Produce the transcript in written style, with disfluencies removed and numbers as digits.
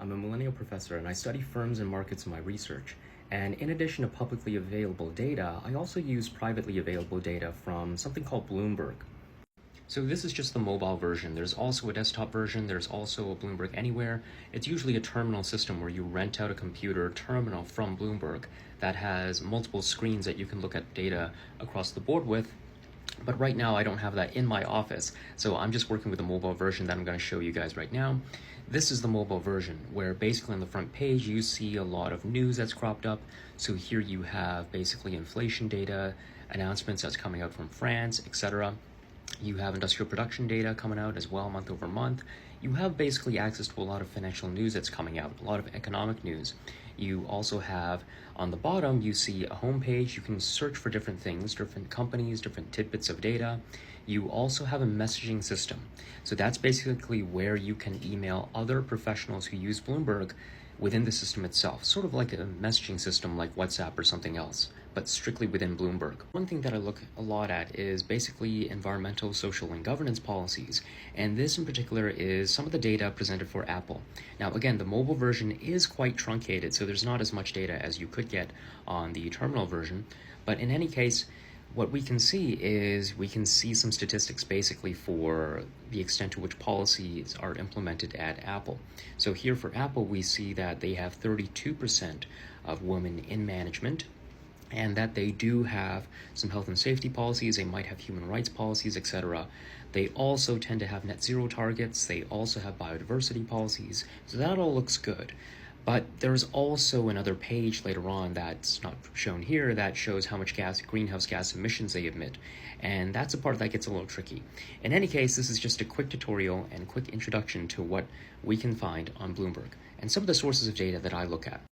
I'm a millennial professor and I study firms and markets in my research. And in addition to publicly available data, I also use privately available data from something called Bloomberg. So this is just the mobile version. There's also a desktop version. There's also a Bloomberg Anywhere. It's usually a terminal system where you rent out a computer terminal from Bloomberg that has multiple screens that you can look at data across the board with. But right now I don't have that in my office, so I'm just working with the mobile version that I'm going to show you guys right now. This is the mobile version where basically on the front page you see a lot of news that's cropped up. So here you have basically inflation data, announcements that's coming out from France, etc. You have industrial production data coming out as well month over month. You have basically access to a lot of financial news that's coming out, a lot of economic news. You also have on the bottom, you see a home page. You can search for different things, different companies, different tidbits of data. You also have a messaging system. So that's basically where you can email other professionals who use Bloomberg within the system itself, sort of like a messaging system like WhatsApp or something else, but strictly within Bloomberg. One thing that I look a lot at is basically environmental, social, and governance policies, and this in particular is some of the data presented for Apple. Now again, the mobile version is quite truncated, so there's not as much data as you could get on the terminal version, but in any case, what we can see is we can see some statistics basically for the extent to which policies are implemented at Apple. So here for Apple, we see that they have 32% of women in management, and that they do have some health and safety policies. They might have human rights policies, etc. They also tend to have net zero targets. They also have biodiversity policies. So that all looks good. But there's also another page later on that's not shown here that shows how much greenhouse gas emissions they emit. And that's a part that gets a little tricky. In any case, this is just a quick tutorial and quick introduction to what we can find on Bloomberg and some of the sources of data that I look at.